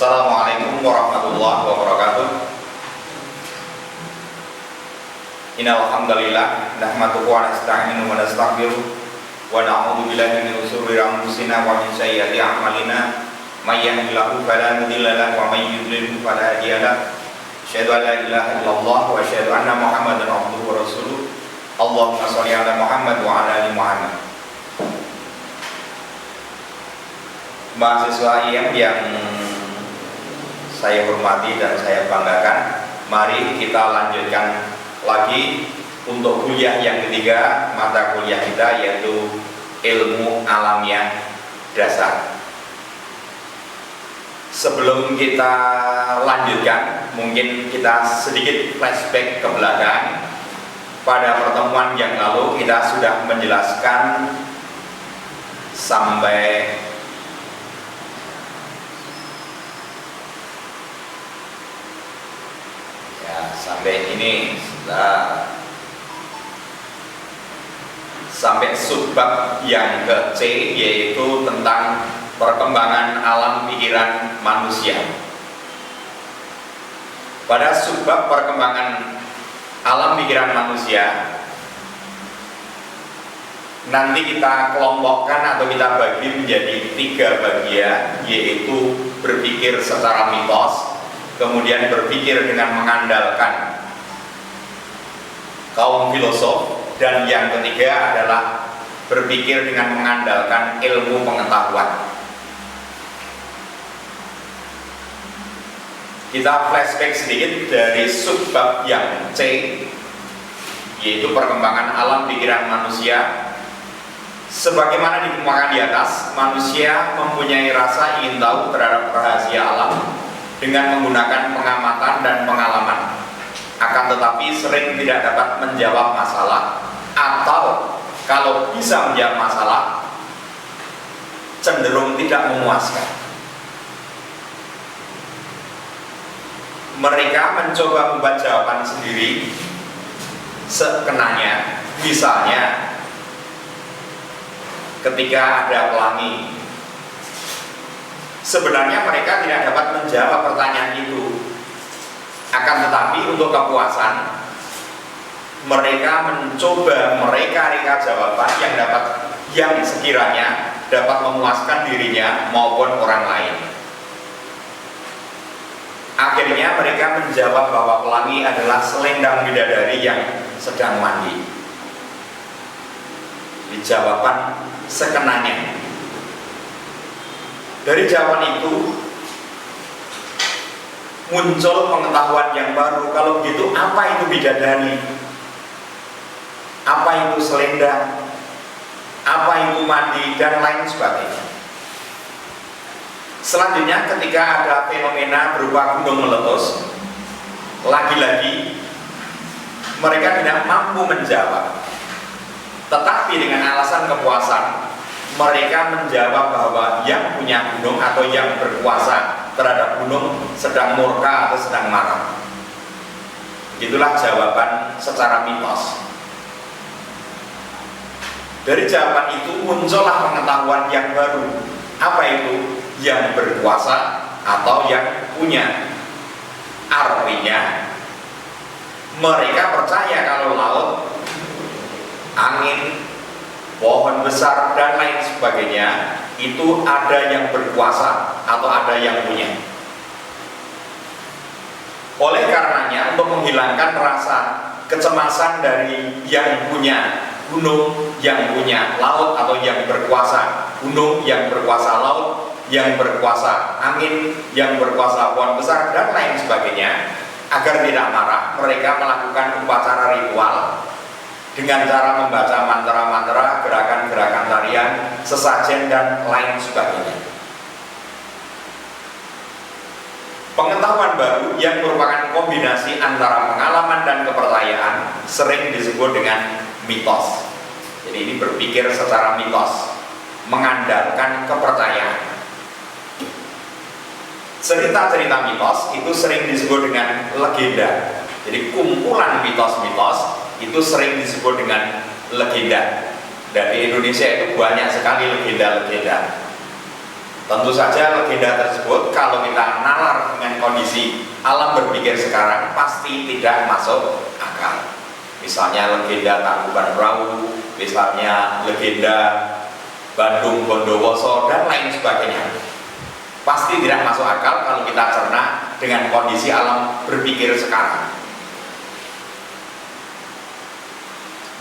Assalamualaikum warahmatullahi wabarakatuh. Innal hamdalillah nahmaduhu wa nasta'inuhu wa nastaghfiruh wa na'udzu billahi min shururi anfusina wa min sayyiati a'malina may yahdihillahu fala mudilla lahu wa may yudlil fala hadiya lahu. Asyhadu an la ilaha illallah wa asyhadu anna Muhammadan abduhu wa rasuluh. Allahumma shalli ala Muhammad wa ala ali Muhammad. Mahasiswa IM yang saya hormati dan saya banggakan, mari kita lanjutkan lagi untuk kuliah yang ketiga, mata kuliah kita yaitu ilmu alamiah dasar. Sebelum kita lanjutkan, mungkin kita sedikit flashback ke belakang. Pada pertemuan yang lalu kita sudah menjelaskan sampai ini sampai subbab yang ke C, yaitu tentang perkembangan alam pikiran manusia. Pada subbab perkembangan alam pikiran manusia nanti kita kelompokkan atau kita bagi menjadi 3 bagian, yaitu berpikir secara mitos, kemudian berpikir dengan mengandalkan kaum filosof, dan yang ketiga adalah berpikir dengan mengandalkan ilmu pengetahuan. Kita flashback sedikit dari subbab yang C, yaitu perkembangan alam pikiran manusia. Sebagaimana dikemukakan di atas, manusia mempunyai rasa ingin tahu terhadap rahasia alam dengan menggunakan pengamatan dan pengalaman, akan tetapi sering tidak dapat menjawab masalah, atau kalau bisa menjawab masalah cenderung tidak memuaskan. Mereka mencoba membuat jawaban sendiri sekenanya. Misalnya ketika ada pelangi, sebenarnya mereka tidak dapat menjawab pertanyaan itu, akan tetapi untuk kepuasan mereka mencoba mereka jawaban yang sekiranya dapat memuaskan dirinya maupun orang lain. Akhirnya mereka menjawab bahwa pelangi adalah selendang bidadari yang sedang mandi. Di jawaban sekenanya. Dari jawaban itu muncul pengetahuan yang baru. Kalau begitu, apa itu bidadari? Apa itu selendang? Apa itu mandi? Dan lain sebagainya. Selanjutnya, ketika ada fenomena berupa gunung meletus, lagi-lagi mereka tidak mampu menjawab. Tetapi dengan alasan kepuasan, mereka menjawab bahwa yang punya gunung atau yang berkuasa terhadap gunung sedang murka atau sedang marah. Itulah jawaban secara mitos. Dari jawaban itu muncullah pengetahuan yang baru. Apa itu? Yang berkuasa atau yang punya. Artinya mereka percaya kalau laut, angin, pohon besar dan lain sebagainya itu ada yang berkuasa atau ada yang punya. Oleh karenanya, untuk menghilangkan rasa kecemasan dari yang punya gunung, yang punya laut atau yang berkuasa gunung, yang berkuasa laut, yang berkuasa angin, yang berkuasa pohon besar dan lain sebagainya, agar tidak marah, mereka melakukan upacara ritual dengan cara membaca mantra-mantra, gerakan-gerakan tarian, sesajen dan lain sebagainya. Pengetahuan baru yang merupakan kombinasi antara pengalaman dan kepercayaan sering disebut dengan mitos. Jadi ini berpikir secara mitos, mengandalkan kepercayaan. Cerita-cerita mitos itu sering disebut dengan legenda. Jadi kumpulan mitos-mitos itu sering disebut dengan legenda. Dan di Indonesia itu banyak sekali legenda-legenda. Tentu saja legenda tersebut kalau kita kondisi alam berpikir sekarang pasti tidak masuk akal. Misalnya legenda Tangkuban Perahu, misalnya legenda Bandung Bondowoso, dan lain sebagainya. Pasti tidak masuk akal kalau kita cerna dengan kondisi alam berpikir sekarang.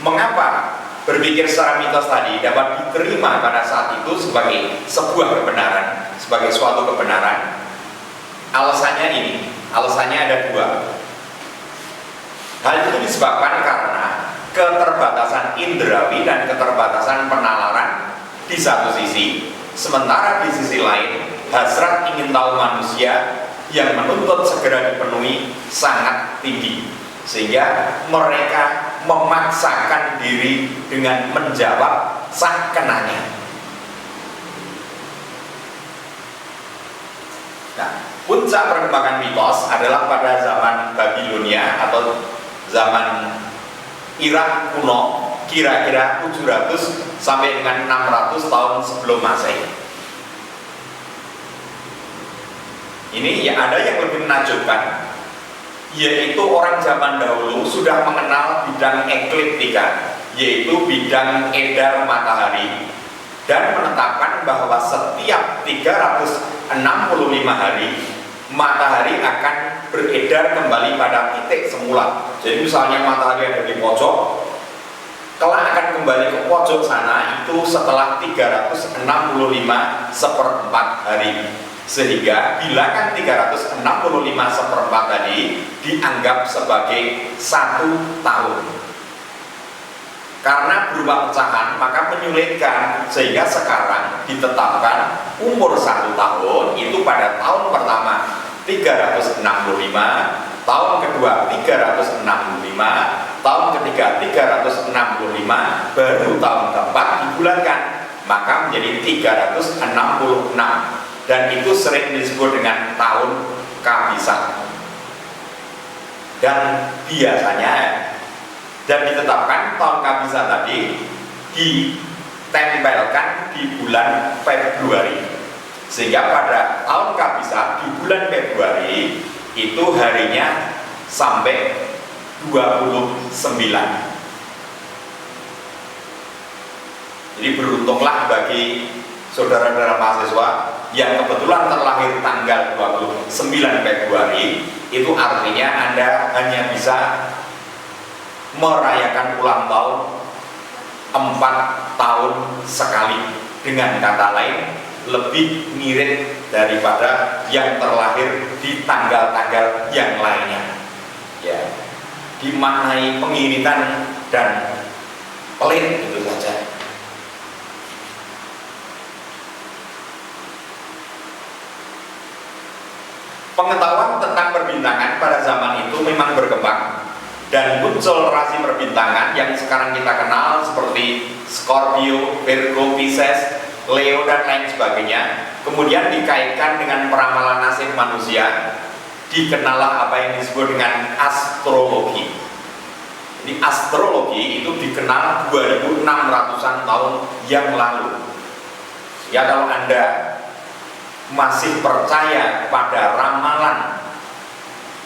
Mengapa berpikir secara mitos tadi dapat diterima pada saat itu sebagai sebuah kebenaran, sebagai suatu kebenaran? Alasannya ini, alasannya ada dua. Hal itu disebabkan karena keterbatasan indrawi dan keterbatasan penalaran di satu sisi, sementara di sisi lain hasrat ingin tahu manusia yang menuntut segera dipenuhi sangat tinggi, sehingga mereka memaksakan diri dengan menjawab sakenanya. Nah, puncak perkembangan mitos adalah pada zaman Babilonia atau zaman Irak kuno, kira-kira 700 sampai dengan 600 tahun sebelum Masehi. Ini ya ada yang lebih menakjubkan, yaitu orang zaman dahulu sudah mengenal bidang ekliptika, yaitu bidang edar matahari, dan menetapkan bahwa setiap 365 hari matahari akan beredar kembali pada titik semula. Jadi misalnya matahari ada di pojok, kelak akan kembali ke pojok sana itu setelah 365 seperempat hari, sehingga bilangan 365 seperempat tadi dianggap sebagai 1 tahun. Karena berubah pecahan maka menyulitkan, sehingga sekarang ditetapkan umur 1 tahun itu pada tahun pertama 365, tahun kedua 365, tahun ketiga 365, baru tahun keempat dibulankan, maka menjadi 366, dan itu sering disebut dengan tahun kabisat. Dan biasanya dan ditetapkan tahun kabisat tadi ditempelkan di bulan Februari, sehingga pada tahun kabisat di bulan Februari itu harinya sampai 29. Jadi beruntunglah bagi saudara-saudara mahasiswa yang kebetulan terlahir tanggal 29 Februari, itu artinya Anda hanya bisa merayakan ulang tahun 4 tahun sekali. Dengan kata lain, lebih mirip daripada yang terlahir di tanggal-tanggal yang lainnya. Ya, dimaknai pengiritan dan pelit itu saja. Pengetahuan tentang perbintangan pada zaman itu memang berkembang, dan muncul rasi perbintangan yang sekarang kita kenal seperti Scorpio, Virgo, Pisces, Leo, dan lain sebagainya. Kemudian dikaitkan dengan peramalan nasib manusia, dikenallah apa yang disebut dengan astrologi. Jadi astrologi itu dikenal 2600-an tahun yang lalu. Ya, kalau Anda masih percaya pada ramalan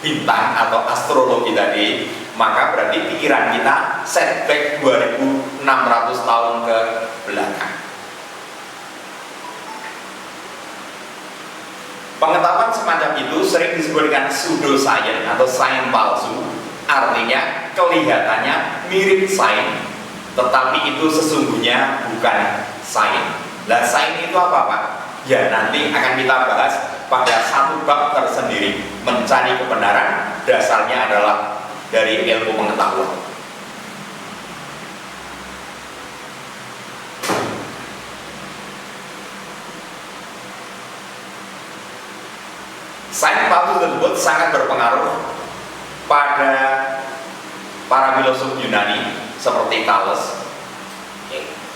bintang atau astrologi tadi, maka berarti pikiran kita setback 2600 tahun ke belakang. Pengetahuan semacam itu sering disebut dengan pseudoscience atau sains palsu. Artinya kelihatannya mirip sains, tetapi itu sesungguhnya bukan sains. Nah, sains itu apa, Pak? Ya, nanti akan kita bahas pada satu bab tersendiri. Mencari kebenaran dasarnya adalah dari ilmu pengetahuan. Sains palsu tersebut sangat berpengaruh pada para filosof Yunani seperti Thales.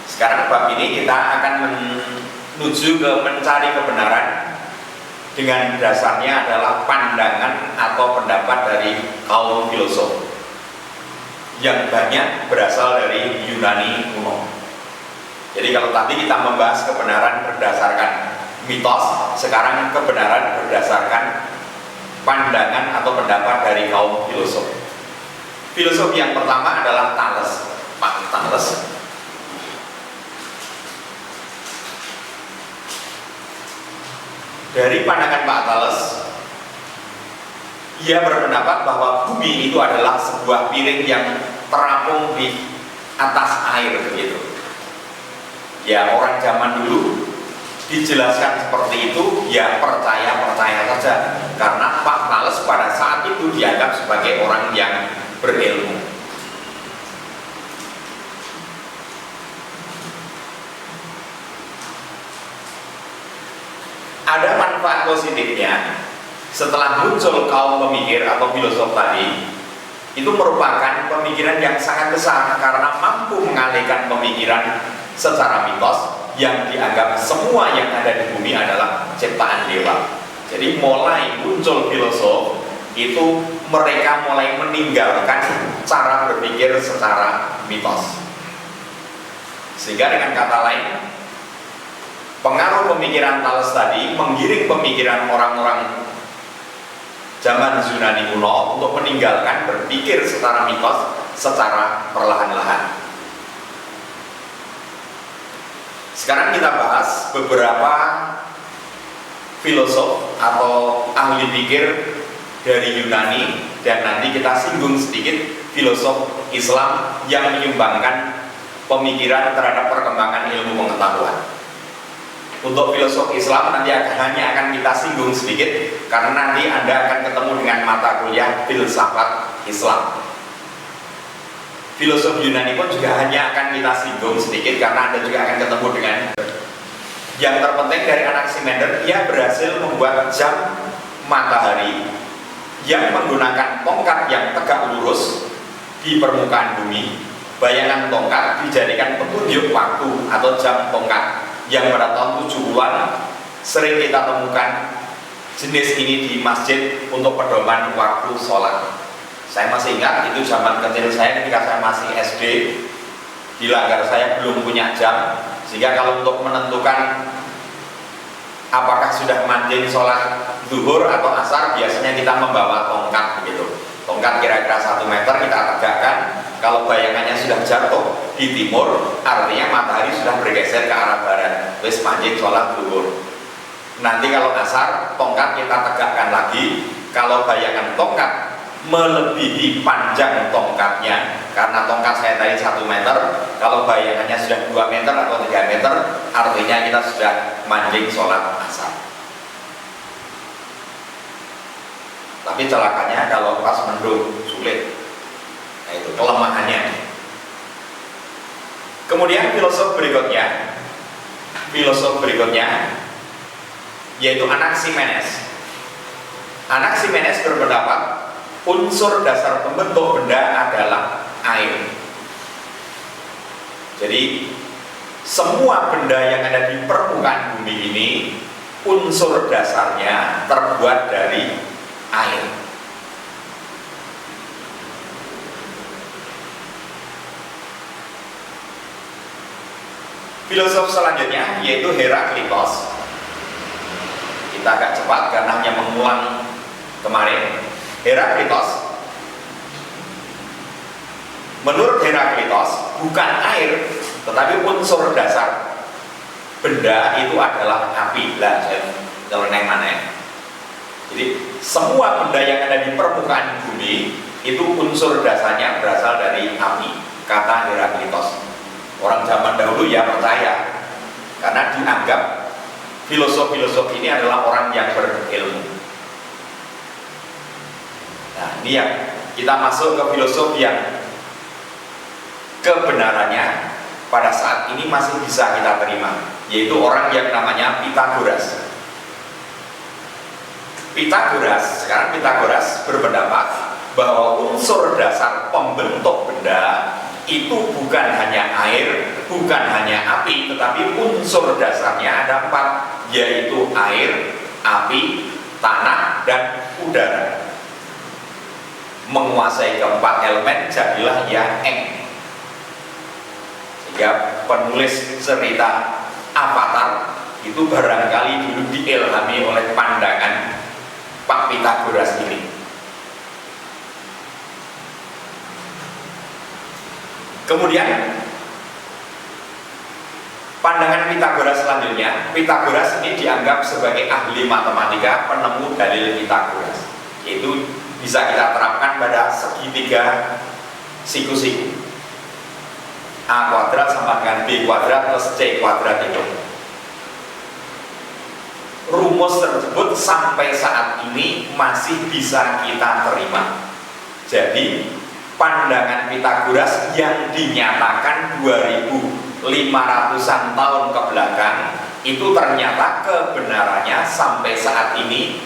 Sekarang bab ini kita akan menuju ke mencari kebenaran, dengan dasarnya adalah pandangan atau pendapat dari kaum filosof yang banyak berasal dari Yunani kuno. Jadi kalau tadi kita membahas kebenaran berdasarkan mitos, sekarang kebenaran berdasarkan pandangan atau pendapat dari kaum filosof. Filosof yang pertama adalah Thales, Pak Thales. Dari pandangan Pak Thales, ia berpendapat bahwa bumi itu adalah sebuah piring yang terapung di atas air begitu. Ya, orang zaman dulu dijelaskan seperti itu, ya percaya saja, karena Pak Thales pada saat itu dianggap sebagai orang yang berilmu. Ada manfaat positifnya setelah muncul kaum pemikir atau filosof tadi. Itu merupakan pemikiran yang sangat besar karena mampu mengalihkan pemikiran secara mitos yang dianggap semua yang ada di bumi adalah ciptaan dewa. Jadi mulai muncul filosof itu mereka mulai meninggalkan cara berpikir secara mitos. Sehingga dengan kata lain, pengaruh pemikiran Thales tadi menggiring pemikiran orang-orang zaman Yunani kuno untuk meninggalkan berpikir secara mitos secara perlahan-lahan. Sekarang kita bahas beberapa filosof atau ahli pikir dari Yunani, dan nanti kita singgung sedikit filosof Islam yang menyumbangkan pemikiran terhadap perkembangan ilmu pengetahuan. Untuk filosof Islam nanti hanya akan kita singgung sedikit karena nanti Anda akan ketemu dengan mata kuliah filsafat Islam. Filosof Yunani pun juga hanya akan kita singgung sedikit karena Anda juga akan ketemu dengan yang terpenting dari Anaximander. Ia berhasil membuat jam matahari yang menggunakan tongkat yang tegak lurus di permukaan bumi. Bayangan tongkat dijadikan petunjuk waktu atau jam tongkat yang pada tahun 70-an sering kita temukan jenis ini di masjid untuk pedoman waktu sholat. Saya masih ingat itu zaman kecil saya ketika saya masih SD, di langgar saya belum punya jam, sehingga kalau untuk menentukan apakah sudah manjing sholat zuhur atau asar, biasanya kita membawa tongkat begitu. Tongkat kira-kira 1 meter kita tegakkan. Kalau bayangannya sudah jatuh di timur, artinya matahari sudah bergeser ke arah barat. Wis manjing sholat zuhur. Nanti kalau asar, tongkat kita tegakkan lagi. Kalau bayangan tongkat melebihi panjang tongkatnya, karena tongkat saya tadi 1 meter, kalau bayangannya sudah 2 meter atau 3 meter, artinya kita sudah manjing sholat asar. Tapi celakanya kalau pas mendung sulit. Nah, itu kelemahannya. Kemudian filosof berikutnya yaitu Anaximenes. Anaximenes berpendapat unsur dasar pembentuk benda adalah air. Jadi semua benda yang ada di permukaan bumi ini unsur dasarnya terbuat dari air. Filosof selanjutnya yaitu Heraklitos. Kita agak cepat karena hanya mengulang kemarin. Heraklitos, menurut Heraklitos bukan air, tetapi unsur dasar benda itu adalah api. Lah, kalau neng mana? Jadi semua benda yang ada di permukaan bumi itu unsur dasarnya berasal dari api, kata Heraklitos. Orang zaman dahulu ya percaya, karena dianggap filosof-filosof ini adalah orang yang berilmu. Nah, ini yang kita masuk ke filosof yang kebenarannya pada saat ini masih bisa kita terima, yaitu orang yang namanya Pythagoras. Sekarang Pythagoras berpendapat bahwa unsur dasar pembentuk benda itu bukan hanya air, bukan hanya api, tetapi unsur dasarnya ada 4, yaitu air, api, tanah, dan udara. Menguasai keempat elemen jadilah Yang. Sehingga penulis cerita Avatar itu barangkali dulu diilhami oleh pandangan Pak Pitagoras ini. Kemudian pandangan Pitagoras selanjutnya, Pitagoras ini dianggap sebagai ahli matematika, penemu dalil Pitagoras. Itu bisa kita terapkan pada segitiga siku-siku. A kuadrat sama dengan B kuadrat plus C kuadrat itu. Rumus tersebut sampai saat ini masih bisa kita terima. Jadi pandangan Pitagoras yang dinyatakan 2500-an tahun ke belakang itu ternyata kebenarannya sampai saat ini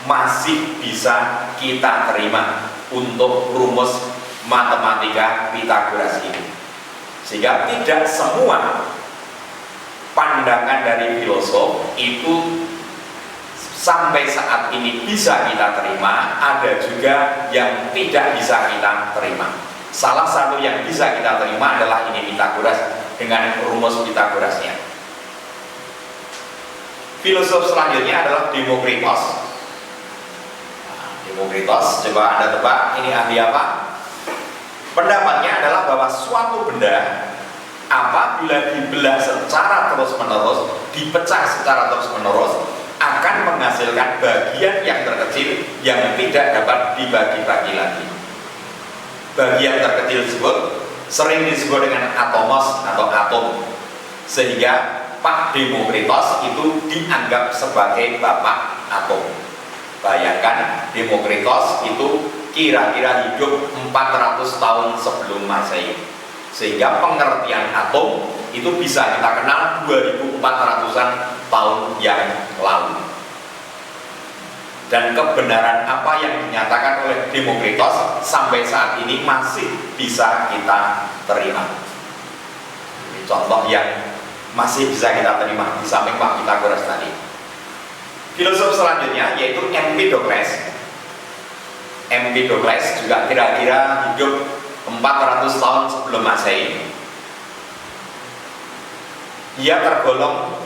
masih bisa kita terima untuk rumus matematika Pitagoras ini. Sehingga tidak semua pandangan dari filosof itu sampai saat ini bisa kita terima, ada juga yang tidak bisa kita terima. Salah satu yang bisa kita terima adalah ini Pitagoras dengan rumus Pitagorasnya. Filosof selanjutnya adalah Demokritos. Demokritos, coba Anda tebak ini ahli apa? Pendapatnya adalah bahwa suatu benda apabila dibelah secara terus-menerus, dipecah secara terus-menerus, akan menghasilkan bagian yang terkecil yang tidak dapat dibagi-bagi lagi. Bagian terkecil tersebut sering disebut dengan atomos atau atom. Sehingga Pak Demokritos itu dianggap sebagai bapak atom. Bayangkan Demokritos itu kira-kira hidup 400 tahun sebelum Masehi. Sehingga pengertian atom itu bisa kita kenal 2400-an tahun yang lalu. Dan kebenaran apa yang dinyatakan oleh Demokritos sampai saat ini masih bisa kita terima. Ini contoh yang masih bisa kita terima di samping Pak Pitagoras tadi. Filosof selanjutnya yaitu Empedokles. Empedokles juga kira-kira hidup 400 tahun sebelum Masehi. Ia tergolong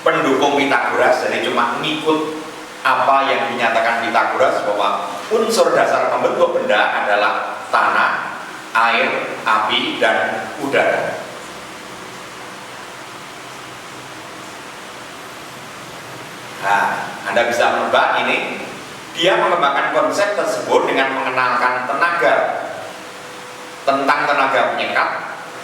pendukung Pitagoras, jadi cuma ngikut apa yang dinyatakan Pitagoras bahwa unsur dasar pembentuk benda adalah tanah, air, api, dan udara. Nah, Anda bisa menebak ini. Dia mengembangkan konsep tersebut dengan mengenalkan tentang tenaga penyekat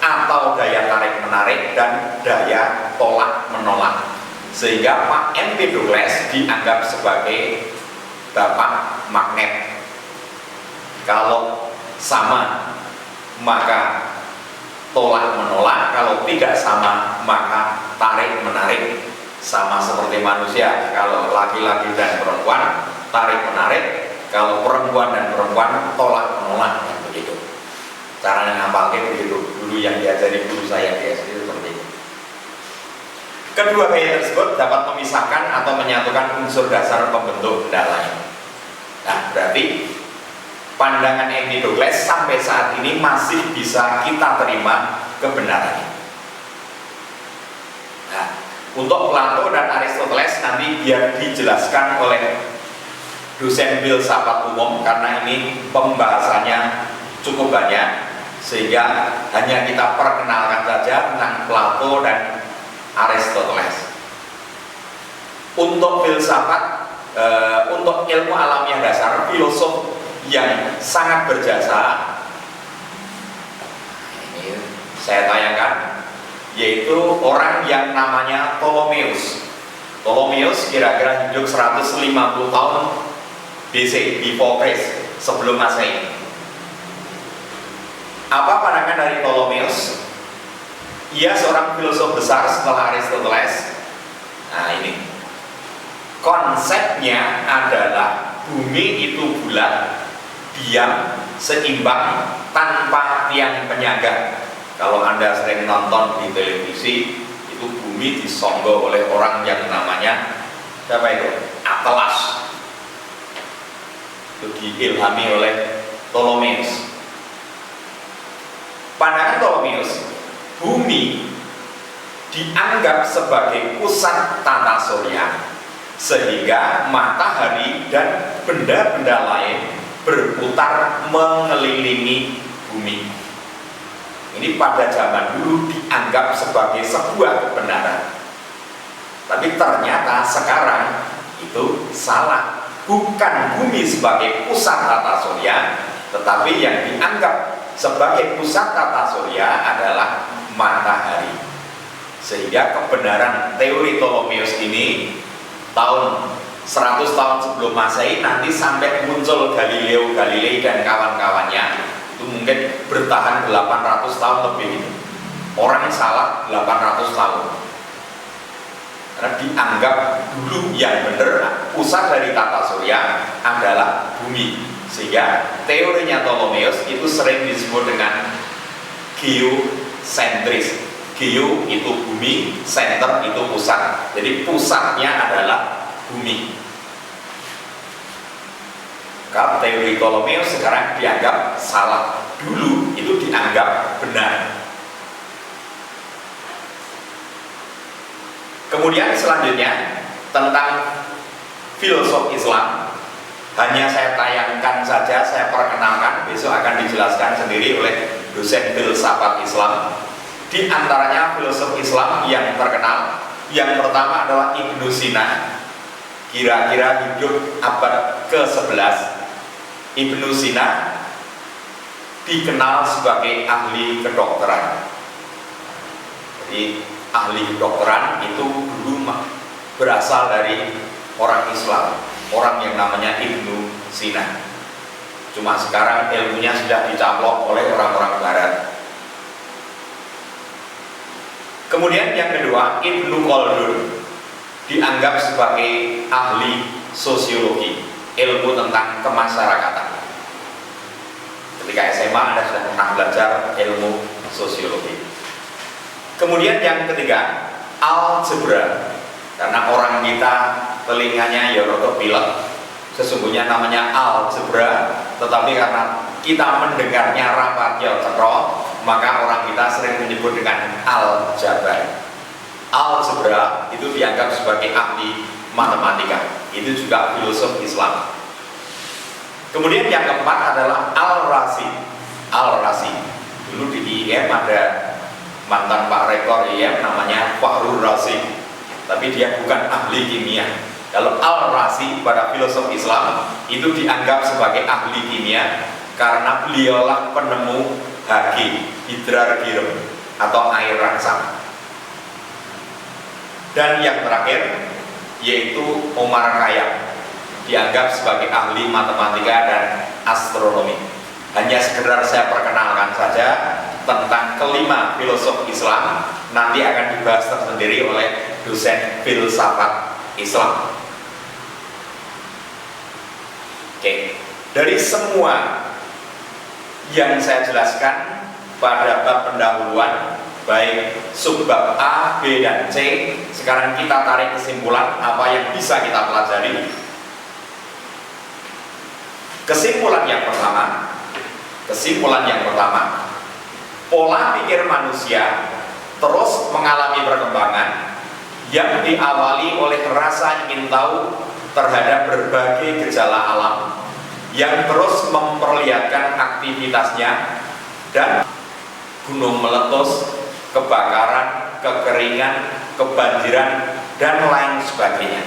atau daya tarik menarik dan daya tolak menolak. Sehingga Pak Empedokles dianggap sebagai bapak magnet. Kalau sama maka tolak menolak, kalau tidak sama maka tarik menarik. Sama seperti manusia, kalau laki-laki dan perempuan tarik menarik, kalau perempuan dan perempuan tolak menolak, begitu. Caranya ngapalnya begitu. Dulu yang diajari guru saya di SD seperti itu. Kedua gaya tersebut dapat memisahkan atau menyatukan unsur dasar pembentuk benda lain. Nah, berarti pandangan Empedokles sampai saat ini masih bisa kita terima kebenarannya. Nah, untuk Plato dan Aristoteles nanti biar dijelaskan oleh dosen filsafat umum karena ini pembahasannya cukup banyak, sehingga hanya kita perkenalkan saja tentang Plato dan Aristoteles. Untuk filsafat, untuk ilmu alamiah dasar, filosof yang sangat berjasa ini saya tayangkan, yaitu orang yang namanya Ptolemeus. Ptolemeus kira-kira hidup 150 tahun BC, before Christ, sebelum Masehi. Apa pandangan dari Ptolemeus? Ia seorang filosof besar setelah Aristoteles. Nah, ini konsepnya adalah bumi itu bulat, diam, seimbang, tanpa tiang penyangga. Kalau Anda sering nonton di televisi, itu bumi disonggol oleh orang yang namanya siapa itu? Atlas. Itu diilhami oleh Ptolemeus. Pandangan Ptolemeus, bumi dianggap sebagai pusat tata surya sehingga matahari dan benda-benda lain berputar mengelilingi bumi. Ini pada zaman dulu dianggap sebagai sebuah kebenaran. Tapi ternyata sekarang itu salah. Bukan bumi sebagai pusat tata surya, tetapi yang dianggap sebagai pusat tata surya adalah matahari. Sehingga kebenaran teori Ptolemeus ini tahun 100 tahun sebelum Masehi nanti sampai muncul Galileo Galilei dan kawan-kawannya, itu mungkin bertahan 800 tahun lebih. Orang salah 800 tahun karena dianggap dulu yang benar pusat dari tata surya adalah bumi, sehingga teorinya Ptolemeus itu sering disebut dengan geosentris. Geo itu bumi, center itu pusat. Jadi pusatnya adalah bumi. Kalau teori Ptolemeus sekarang dianggap salah, dulu itu dianggap benar. Kemudian selanjutnya tentang filsuf Islam, hanya saya tayangkan saja, saya perkenalkan, besok akan dijelaskan sendiri oleh dosen filsafat Islam. Di antaranya filsuf Islam yang terkenal, yang pertama adalah Ibnu Sina, kira-kira hidup abad ke-11. Ibnu Sina dikenal sebagai ahli kedokteran. Jadi ahli kedokteran itu dulu berasal dari orang Islam, orang yang namanya Ibnu Sina. Cuma sekarang ilmunya sudah dicaplok oleh orang-orang Barat. Kemudian yang kedua, Ibnu Khaldun dianggap sebagai ahli sosiologi, ilmu tentang kemasyarakatan. Ketika SMA Anda sudah pernah belajar ilmu sosiologi. Kemudian yang ketiga, algebra. Karena orang kita telinganya ya rada pilek, sesungguhnya namanya algebra, tetapi karena kita mendengarnya rapat ya cetro, maka orang kita sering menyebut dengan aljabar. Algebra itu dianggap sebagai ahli matematika. Itu juga filsuf Islam. Kemudian yang keempat adalah Al-Razi. Al-Razi dulu di IM ada mantan Pak Rektor IM namanya Fakhrul Razi, tapi dia bukan ahli kimia. Kalau Al-Razi pada filsuf Islam itu dianggap sebagai ahli kimia karena beliaulah penemu Hg, hidrargium atau air rangsang. Dan yang terakhir yaitu Omar Khayyam, dianggap sebagai ahli matematika dan astronomi. Hanya sekedar saya perkenalkan saja tentang kelima filsuf Islam, nanti akan dibahas tersendiri oleh dosen filsafat Islam. Oke, dari semua yang saya jelaskan pada bab pendahuluan, baik subbab A, B, dan C, sekarang kita tarik kesimpulan apa yang bisa kita pelajari. Kesimpulan yang pertama, pola pikir manusia terus mengalami perkembangan yang diawali oleh rasa ingin tahu terhadap berbagai gejala alam yang terus memperlihatkan aktivitasnya, dan gunung meletus, kebakaran, kekeringan, kebanjiran, dan lain sebagainya.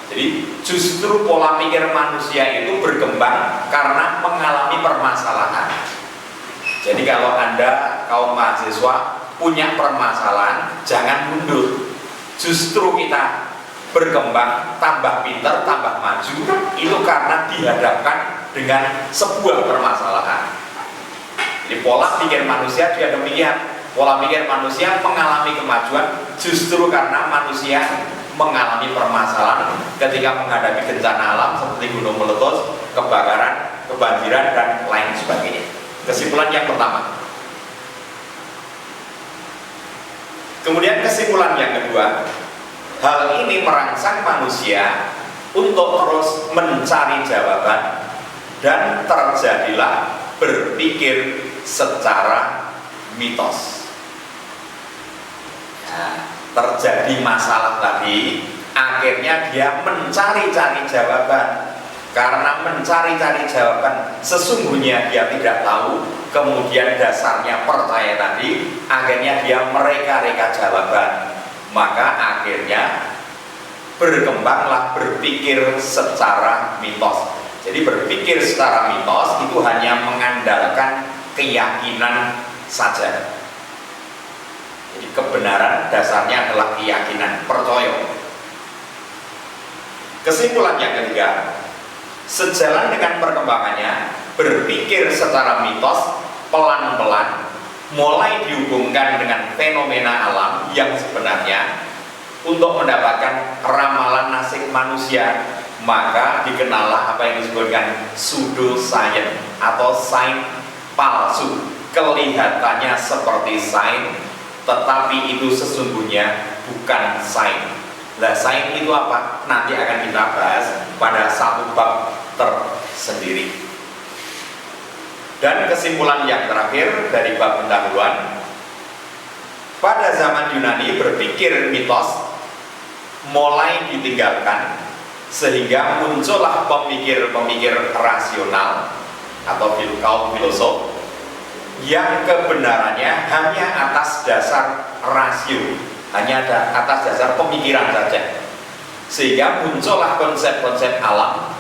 Jadi justru pola pikir manusia itu berkembang karena mengalami permasalahan. Jadi kalau Anda kaum mahasiswa punya permasalahan, jangan mundur. Justru kita berkembang, tambah pintar, tambah maju, itu karena dihadapkan dengan sebuah permasalahan. Jadi pola pikir manusia dia demikian. Pola pikir manusia mengalami kemajuan justru karena manusia mengalami permasalahan ketika menghadapi bencana alam seperti gunung meletus, kebakaran, kebanjiran, dan lain sebagainya. Kesimpulan yang pertama. Kemudian kesimpulan yang kedua, hal ini merangsang manusia untuk terus mencari jawaban dan terjadilah berpikir secara mitos. Nah, terjadi masalah tadi, akhirnya dia mencari-cari jawaban. Karena mencari-cari jawaban sesungguhnya dia tidak tahu, kemudian dasarnya percaya tadi, akhirnya dia mereka-reka jawaban. Maka akhirnya berkembanglah berpikir secara mitos. Jadi berpikir secara mitos itu hanya mengandalkan keyakinan saja. Jadi kebenaran dasarnya adalah keyakinan, percaya. Kesimpulan yang ketiga, sejalan dengan perkembangannya, berpikir secara mitos pelan-pelan mulai dihubungkan dengan fenomena alam yang sebenarnya untuk mendapatkan ramalan nasib manusia, maka dikenallah apa yang disebutkan pseudoscience atau sains palsu. Kelihatannya seperti sains, tetapi itu sesungguhnya bukan sains. Lah sains itu apa? Nanti akan kita bahas pada satu bab tersendiri. Dan kesimpulan yang terakhir dari bab pendahuluan, pada zaman Yunani berpikir mitos mulai ditinggalkan, sehingga muncullah pemikir-pemikir rasional atau kaum filosof yang kebenarannya hanya atas dasar rasio, hanya atas dasar pemikiran saja, sehingga muncullah konsep-konsep alam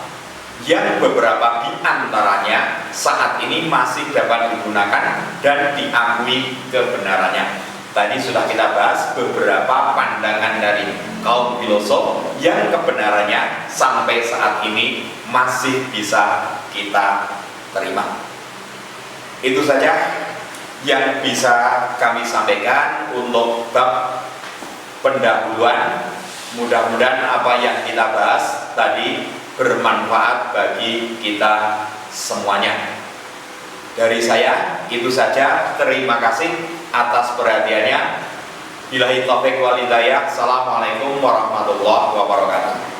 yang beberapa di antaranya saat ini masih dapat digunakan dan diakui kebenarannya. Tadi sudah kita bahas beberapa pandangan dari kaum filosof yang kebenarannya sampai saat ini masih bisa kita terima. Itu saja yang bisa kami sampaikan untuk bab pendahuluan. Mudah-mudahan apa yang kita bahas tadi bermanfaat bagi kita semuanya. Dari saya itu saja. Terima kasih atas perhatiannya. Billahi taufiq wal hidayah. Assalamualaikum warahmatullahi wabarakatuh.